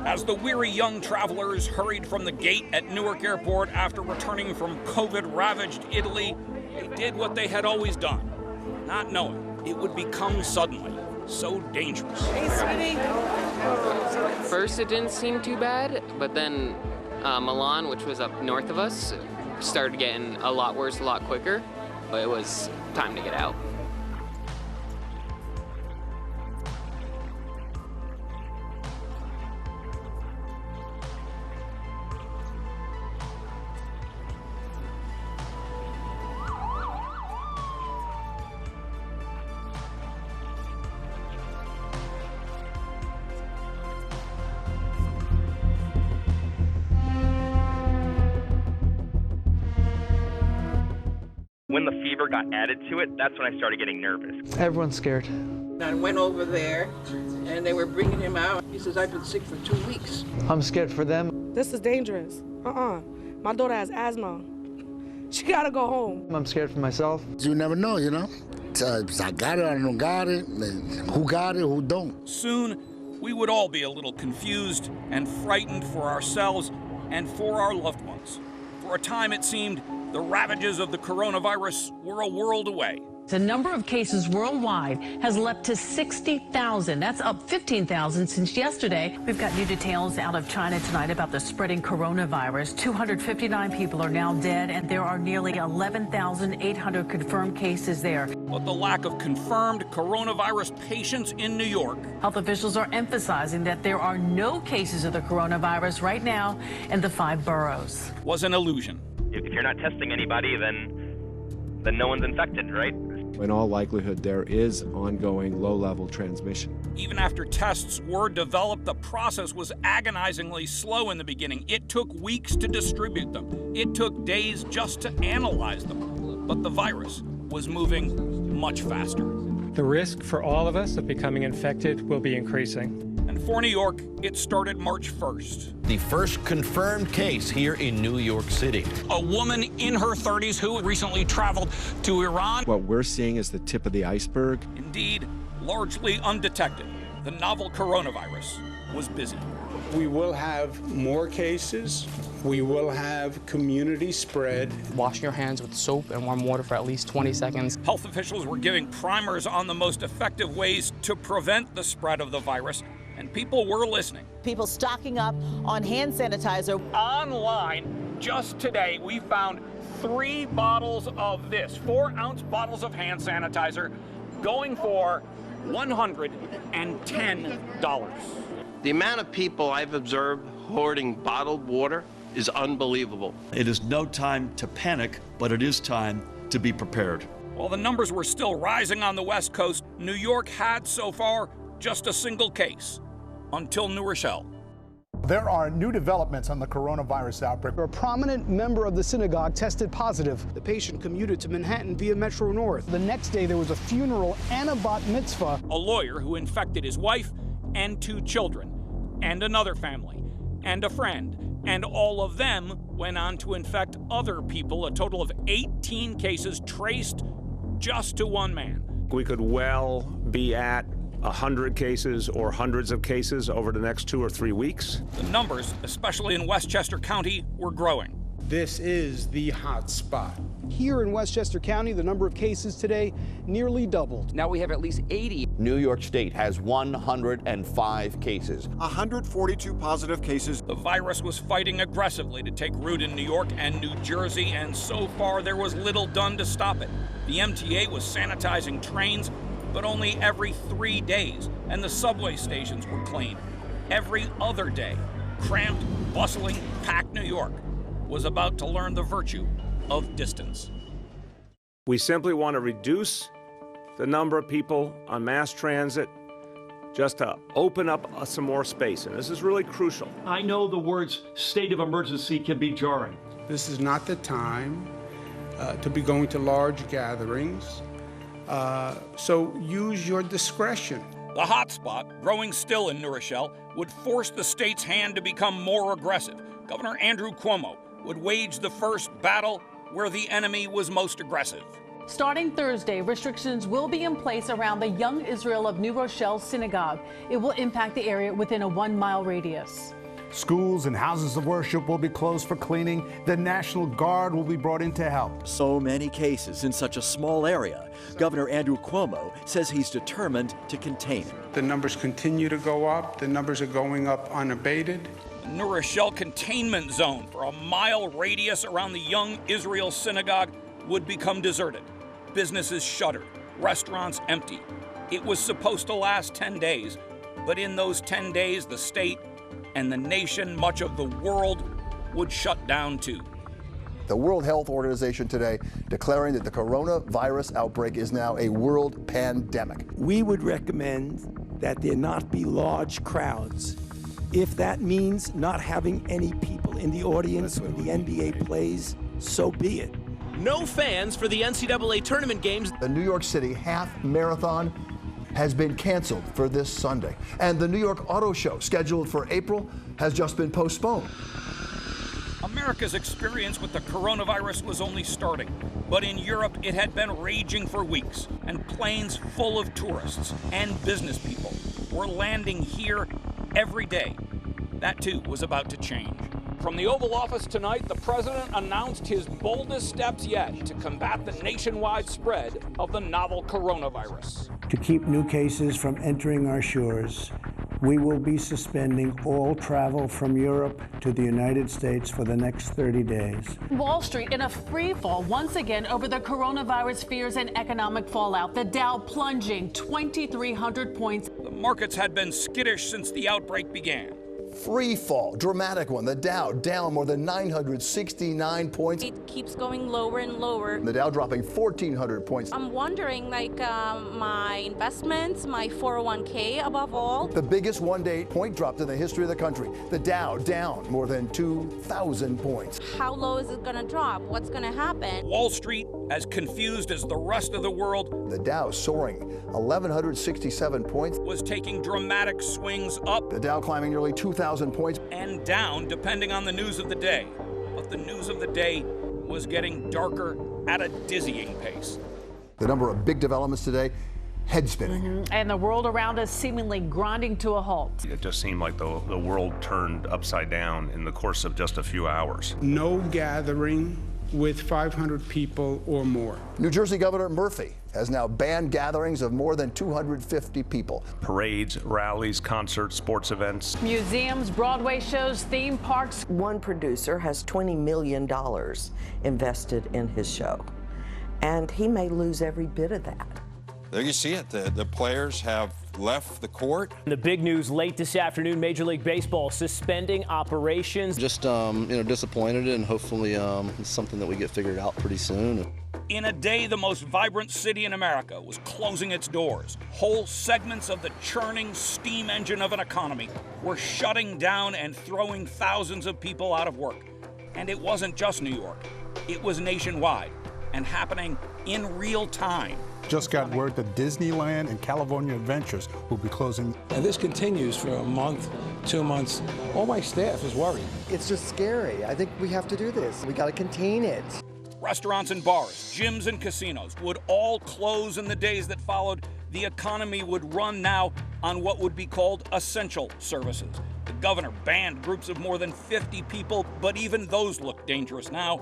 As the weary young travelers hurried from the gate at Newark Airport after returning from COVID-ravaged Italy, they did what they had always done, not knowing it would become suddenly so dangerous. Hey, sweetie. First, it didn't seem too bad, but then Milan, which was up north of us, started getting a lot worse a lot quicker, but it was time to get out. When the fever got added to it, that's when I started getting nervous. Everyone's scared. I went over there, and they were bringing him out. He says, I've been sick for 2 weeks. I'm scared for them. This is dangerous. My daughter has asthma. She gotta go home. I'm scared for myself. You never know, you know? I got it, I don't got it, who got it, who don't. Soon, we would all be a little confused and frightened for ourselves and for our loved ones. For a time, it seemed the ravages of the coronavirus were a world away. The number of cases worldwide has leapt to 60,000. That's up 15,000 since yesterday. We've got new details out of China tonight about the spreading coronavirus. 259 people are now dead, and there are nearly 11,800 confirmed cases there. But the lack of confirmed coronavirus patients in New York. Health officials are emphasizing that there are no cases of the coronavirus right now in the 5 boroughs. Was an illusion. If you're not testing anybody, then no one's infected, right? In all likelihood, there is ongoing low-level transmission. Even after tests were developed, the process was agonizingly slow in the beginning. It took weeks to distribute them. It took days just to analyze them. But the virus was moving much faster. The risk for all of us of becoming infected will be increasing. And for New York, it started March 1st. The first confirmed case here in New York City. A woman in her 30s who recently traveled to Iran. What we're seeing is the tip of the iceberg. Indeed, largely undetected, the novel coronavirus was busy. We will have more cases. We will have community spread. Wash your hands with soap and warm water for at least 20 seconds. Health officials were giving primers on the most effective ways to prevent the spread of the virus, and people were listening. People stocking up on hand sanitizer. Online, just today, we found 3 bottles of this, 4-ounce bottles of hand sanitizer, going for $110. The amount of people I've observed hoarding bottled water is unbelievable. It is no time to panic, but it is time to be prepared. While the numbers were still rising on the West Coast, New York had so far just a single case, until New Rochelle. There are new developments on the coronavirus outbreak. A prominent member of the synagogue tested positive. The patient commuted to Manhattan via Metro North. The next day, there was a funeral and a bat mitzvah. A lawyer who infected his wife and 2 children, and another family, and a friend, and all of them went on to infect other people. A total of 18 cases traced just to one man. We could well be at 100 cases or hundreds of cases over the next 2 or 3 weeks. The numbers, especially in Westchester County, were growing. This is the hot spot. Here in Westchester County, the number of cases today nearly doubled. Now we have at least 80. New York State has 105 cases. 142 positive cases. The virus was fighting aggressively to take root in New York and New Jersey, and so far there was little done to stop it. The MTA was sanitizing trains, but only every 3 days, and the subway stations were cleaned. Every other day, cramped, bustling, packed New York was about to learn the virtue of distance. We simply want to reduce the number of people on mass transit just to open up some more space, and this is really crucial. I know the words state of emergency can be jarring. This is not the time to be going to large gatherings, so use your discretion. The hotspot, growing still in New Rochelle, would force the state's hand to become more aggressive. Governor Andrew Cuomo would wage the first battle where the enemy was most aggressive. Starting Thursday, restrictions will be in place around the Young Israel of New Rochelle synagogue. It will impact the area within a 1-mile radius. Schools and houses of worship will be closed for cleaning. The National Guard will be brought in to help. So many cases in such a small area. Governor Andrew Cuomo says he's determined to contain it. The numbers continue to go up. The numbers are going up unabated. The New Rochelle containment zone for a mile radius around the Young Israel synagogue would become deserted. Businesses shuttered, restaurants empty. It was supposed to last 10 days, but in those 10 days, the state and the nation, much of the world, would shut down too. The World Health Organization today declaring that the coronavirus outbreak is now a world pandemic. We would recommend that there not be large crowds. If that means not having any people in the audience when the NBA plays, so be it. No fans for the NCAA tournament games. The New York City Half Marathon has been canceled for this Sunday. And the New York Auto Show, scheduled for April, has just been postponed. America's experience with the coronavirus was only starting, but in Europe it had been raging for weeks, and planes full of tourists and business people were landing here every day. That too was about to change. From the Oval Office tonight, the president announced his boldest steps yet to combat the nationwide spread of the novel coronavirus. To keep new cases from entering our shores, we will be suspending all travel from Europe to the United States for the next 30 days. Wall Street in a free fall once again over the coronavirus fears and economic fallout. The Dow plunging 2,300 points. The markets had been skittish since the outbreak began. Free fall, dramatic one. The Dow down more than 969 points. It keeps going lower and lower. The Dow dropping 1,400 points. I'm wondering, my investments, my 401k above all. The biggest one-day point drop in the history of the country. The Dow down more than 2,000 points. How low is it going to drop? What's going to happen? Wall Street, as confused as the rest of the world. The Dow soaring 1,167 points. Was taking dramatic swings up. The Dow climbing nearly 2,000 points. And down, depending on the news of the day. But the news of the day was getting darker at a dizzying pace. The number of big developments today, head spinning. And the world around us seemingly grinding to a halt. It just seemed like the world turned upside down in the course of just a few hours. No gathering with 500 people or more. New Jersey Governor Murphy has now banned gatherings of more than 250 people. Parades, rallies, concerts, sports events. Museums, Broadway shows, theme parks. One producer has $20 million invested in his show, and he may lose every bit of that. There you see it. The players have left the court. The big news late this afternoon, Major League Baseball suspending operations. Just, disappointed, and hopefully it's something that we get figured out pretty soon. In a day, the most vibrant city in America was closing its doors. Whole segments of the churning steam engine of an economy were shutting down and throwing thousands of people out of work. And it wasn't just New York. It was nationwide and happening in real time. Just got word that Disneyland and California Adventures will be closing. And this continues for a month, 2 months. All my staff is worried. It's just scary. I think we have to do this. We got to contain it. Restaurants and bars, gyms and casinos would all close in the days that followed. The economy would run now on what would be called essential services. The governor banned groups of more than 50 people, but even those look dangerous now.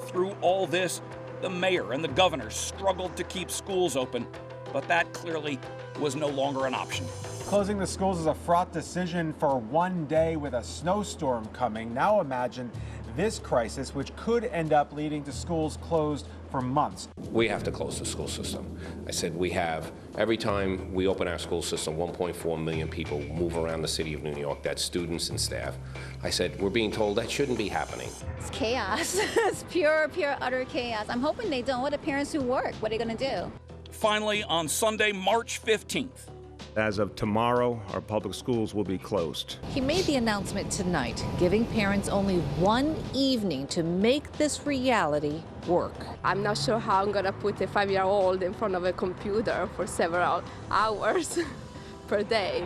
Through all this, the mayor and the governor struggled to keep schools open, but that clearly was no longer an option. Closing the schools is a fraught decision for one day with a snowstorm coming. Now imagine this crisis, which could end up leading to schools closed for months. We have to close the school system. I said we have, every time we open our school system, 1.4 million people move around the city of New York. That's students and staff. I said, we're being told that shouldn't be happening. It's chaos. It's pure, utter chaos. I'm hoping they don't. What are parents who work? What are they going to do? Finally, on Sunday, March 15th, As of tomorrow, our public schools will be closed. He made the announcement tonight, giving parents only one evening to make this reality work. I'm not sure how I'm going to put a 5-year-old in front of a computer for several hours per day.